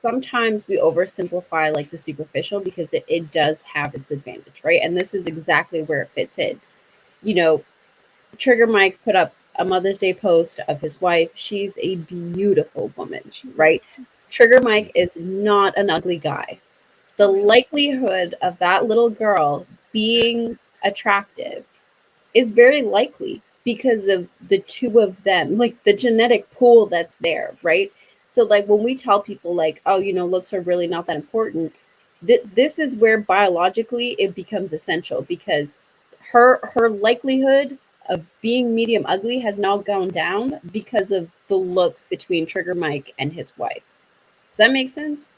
sometimes we oversimplify like the superficial because it does have its advantage, right? And this is exactly where it fits in. You know, Trigger Mike put up a Mother's Day post of his wife. She's a beautiful woman, right? Trigger Mike is not an ugly guy. The likelihood of that little girl being attractive is very likely because of the two of them, like the genetic pool that's there, right? So, like, when we tell people, like, oh, you know, looks are really not that important, this is where biologically it becomes essential because her likelihood of being medium ugly has now gone down because of the looks between Trigger Mike and his wife. Does that make sense?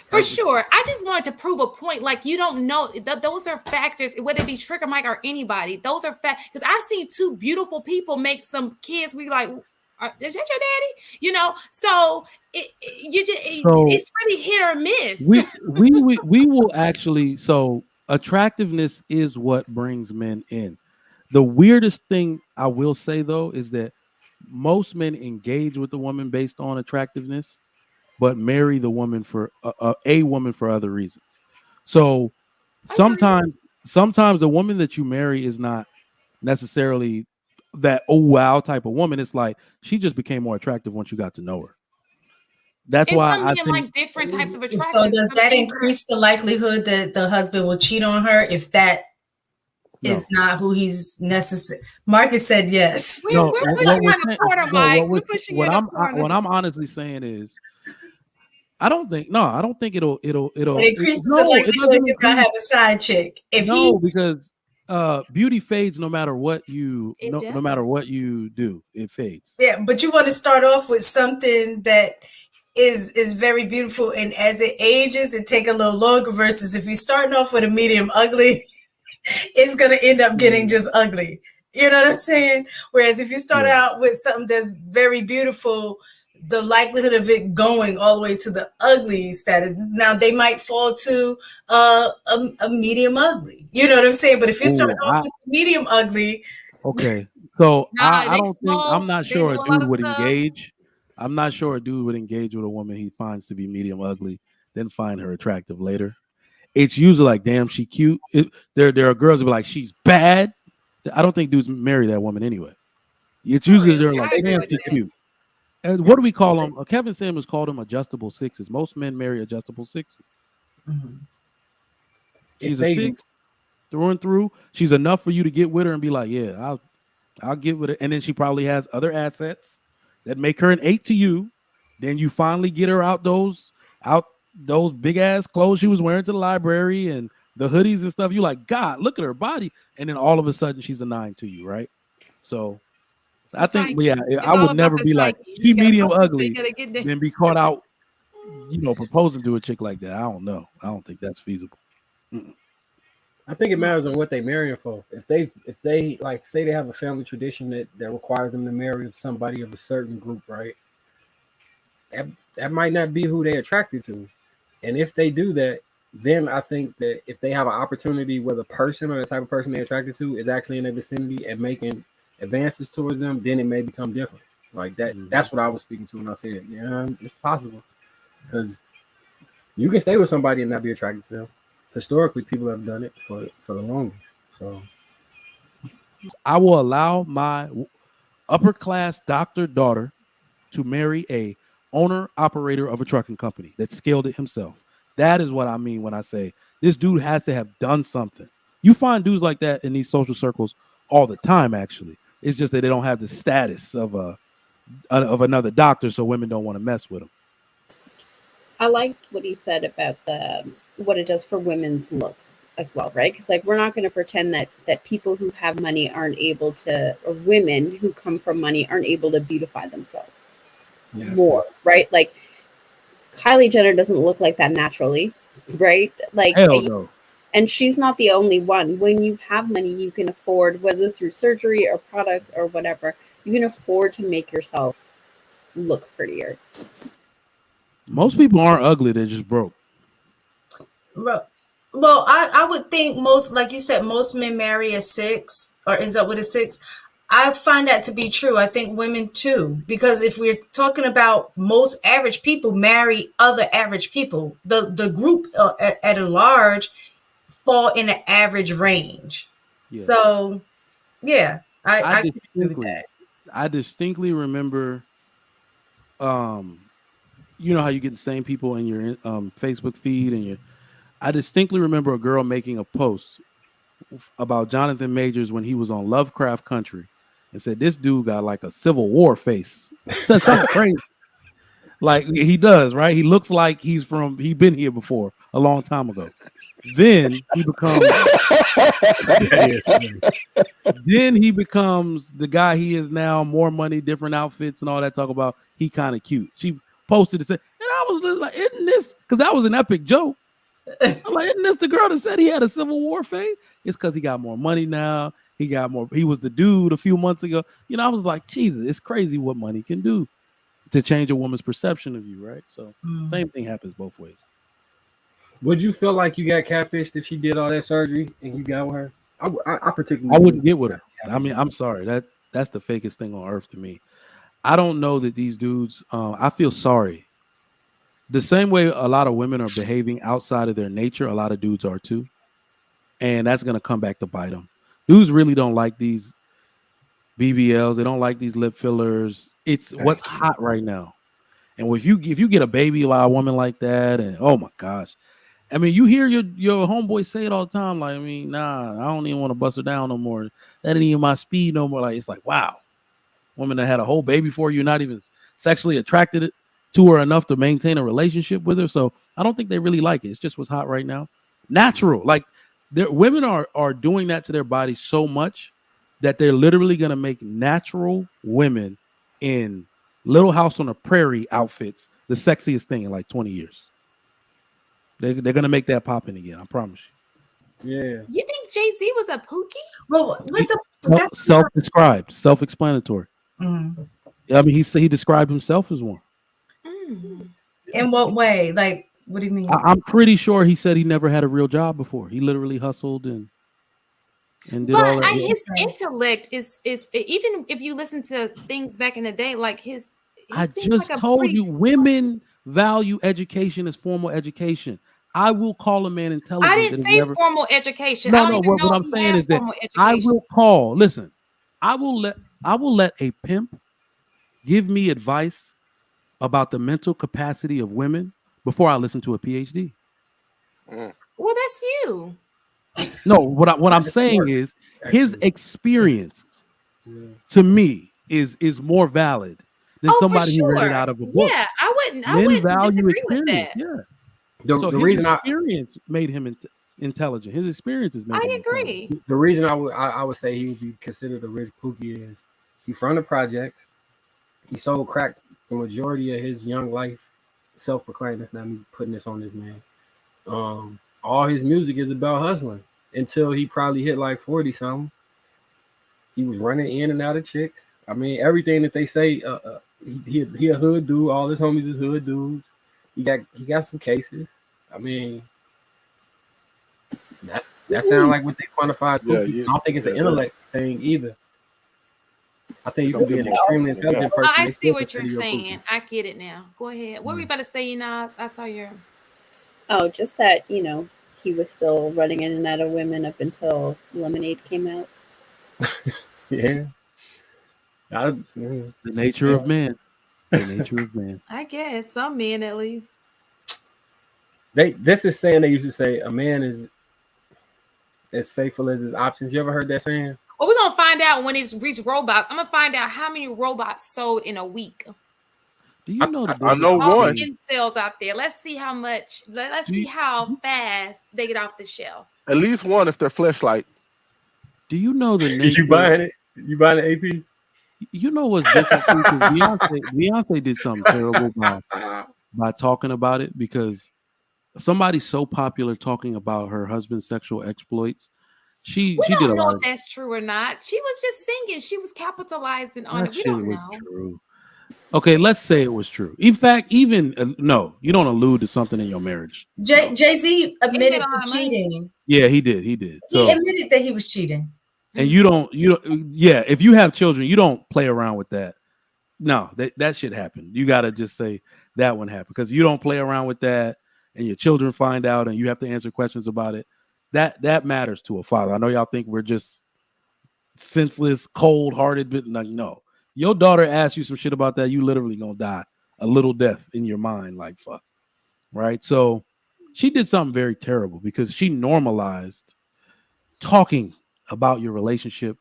For sure. I just wanted to prove a point. Like, you don't know. Those are factors, whether it be Trigger Mike or anybody. Those are factors. Because I've seen two beautiful people make some kids. We like, is that your daddy? You know, so it's really hit or miss. We will actually. So attractiveness is what brings men in. The weirdest thing I will say though is that most men engage with the woman based on attractiveness, but marry the woman for a woman for other reasons. So sometimes the woman that you marry is not necessarily that oh wow type of woman. It's like she just became more attractive once you got to know her. That's why I think like different types of attraction. So does that increase the likelihood that the husband will cheat on her if that is not who he's necessary? Marcus said yes. No, we're pushing you in the corner, Mike. We're pushing you in the corner. What I'm honestly saying is I don't think it'll increase the likelihood he's gonna have a side chick. Because beauty fades no matter what you no matter what you do, it fades. Yeah, but you want to start off with something that is very beautiful, and as it ages, it take a little longer. Versus if you're starting off with a medium ugly, it's gonna end up getting just ugly. You know what I'm saying? Whereas if you start out with something that's very beautiful, the likelihood of it going all the way to the ugly status. Now they might fall to a medium ugly. You know what I'm saying? But if you start off with medium ugly, okay. So I'm not sure a dude would engage. I'm not sure a dude would engage with a woman he finds to be medium ugly, then find her attractive later. It's usually like, damn, she cute. There are girls who be like, she's bad. I don't think dudes marry that woman anyway. It's usually they're like, damn, she's cute. And what do we call them? Kevin Samuels called them adjustable sixes. Most men marry adjustable sixes. Mm-hmm. She's a six through and through. She's enough for you to get with her and be like, yeah, I'll get with her. And then she probably has other assets that make her an 8 to you. Then you finally get her out those big ass clothes she was wearing to the library and the hoodies and stuff. You like, God, look at her body. And then all of a sudden she's a 9 to you, right? So I think, I would never be like, she medium ugly and be caught out, proposing to a chick like that. I don't know. I don't think that's feasible. Mm-mm. I think it matters on what they marrying for. If they like say they have a family tradition that requires them to marry somebody of a certain group, right? That might not be who they're attracted to. And if they do that, then I think that if they have an opportunity where the person or the type of person they're attracted to is actually in their vicinity and making advances towards them, then it may become different. Like that. Mm-hmm. That's what I was speaking to when I said, yeah, it's possible. Because you can stay with somebody and not be attracted to them. Historically, people have done it for the longest. So I will allow my upper class doctor daughter to marry a owner operator of a trucking company that scaled it himself. That is what I mean when I say this dude has to have done something. You find dudes like that in these social circles all the time, actually. It's just that they don't have the status of another doctor, so women don't want to mess with them. I liked what he said about what it does for women's looks as well, right? Because like we're not going to pretend that people who have money aren't able to, or women who come from money aren't able to beautify themselves more, right? Like Kylie Jenner doesn't look like that naturally, right? Like, hell no. And she's not the only one. When you have money, you can afford, whether through surgery or products or whatever, you can afford to make yourself look prettier. Most people aren't ugly; they're just broke. Well, I would think most, like you said, most men marry a 6 or ends up with a 6. I find that to be true. I think women too, because if we're talking about most average people marry other average people, the group at a large fall in the average range. Yeah. So, yeah, I agree with that. I distinctly remember, you know how you get the same people in your Facebook feed and I distinctly remember a girl making a post about Jonathan Majors when he was on Lovecraft Country and said this dude got like a Civil War face. Said something crazy. Like he does, right? He looks like he's been here before a long time ago. Then he becomes the guy he is now, more money, different outfits and all that talk about he kind of cute. She posted it and I was like, isn't this, because that was an epic joke. I'm like, isn't this the girl that said he had a Civil War face? It's because he got more money now. He was the dude a few months ago. You know, I was like, Jesus, it's crazy what money can do to change a woman's perception of you, right? So same thing happens both ways. Would you feel like you got catfished if she did all that surgery and you got with her? I particularly wouldn't get with her. I mean, I'm sorry. That's the fakest thing on earth to me. I don't know that these dudes, I feel sorry. The same way a lot of women are behaving outside of their nature, a lot of dudes are too. And that's going to come back to bite them. Dudes really don't like these BBLs. They don't like these lip fillers. It's what's hot right now. And if you get a baby by a woman like that, and oh my gosh, I mean, you hear your homeboys say it all the time. Like, I mean, nah, I don't even want to bust her down no more. That ain't even my speed no more. Like, it's like, wow, woman that had a whole baby for you, not even sexually attracted to her enough to maintain a relationship with her. So I don't think they really like it. It's just what's hot right now. Natural, like women are doing that to their bodies so much that they're literally going to make natural women in Little House on the Prairie outfits the sexiest thing in like 20 years. They're going to make that popping again. I promise you. Yeah. You think Jay-Z was a pookie? Well, self-described, self-explanatory. Mm-hmm. I mean, he described himself as one. In what way? Like, what do you mean? I'm pretty sure he said he never had a real job before. He literally hustled and did all that. His intellect is even if you listen to things back in the day, like I just told you, women value education as formal education. I will call a man intelligent. I didn't say formal education. No, what I'm saying is that I will call. Listen, I will let a pimp give me advice about the mental capacity of women before I listen to a PhD. Well, that's you. No, what I'm saying is his experience to me is more valid than somebody who read it out of a book. Yeah, I wouldn't value experience. Yeah. The reason experience made him intelligent. His experiences made him agree. Intelligent. The reason I would say he would be considered a rich pookie is he from the projects. He sold crack the majority of his young life. Self-proclaimed. That's not me putting this on this man. All his music is about hustling until he probably hit like 40 something. He was running in and out of chicks. I mean, everything that they say, he a hood dude. All his homies is hood dudes. He got some cases. I mean, that sounds like what they quantify as cookies. I don't think it's an intellect thing either. I think you can be an extremely intelligent person. I see what you're saying. I get it now. Go ahead. What were you about to say, Nas? I saw your. Oh, just that, he was still running in and out of women up until Lemonade came out. Yeah. The nature of man. The nature of man. I guess some men at least. This is saying they used to say a man is as faithful as his options. You ever heard that saying? Well, we're gonna find out when it's reached robots. I'm gonna find out how many robots sold in a week. Do you know? I know all one. the incels out there. Let's see how much. Let's see how fast they get off the shelf. At least one if they're fleshlight. Do you know the nature? You buying it? You buying the AP? You know what's different? Beyonce did something terrible by talking about it, because somebody's so popular talking about her husband's sexual exploits. She did a lot. We don't know if that's true or not. She was just singing. She was capitalizing on it. We don't know. True. Okay, let's say it was true. In fact, even no, you don't allude to something in your marriage. Jay-Z admitted to cheating. Yeah, he did. So, he admitted that he was cheating. And you don't, if you have children, you don't play around with that. No, that shit happened. You got to just say that one happened, because you don't play around with that and your children find out and you have to answer questions about it. That matters to a father. I know y'all think we're just senseless, cold-hearted, but like, no. Your daughter asks you some shit about that, you literally gonna die a little death in your mind, like fuck. Right? So she did something very terrible because she normalized talking about your relationship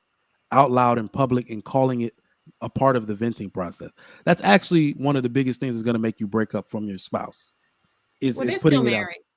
out loud in public and calling it a part of the venting process. That's actually one of the biggest things that's going to make you break up from your spouse. Is they're putting still it married. out.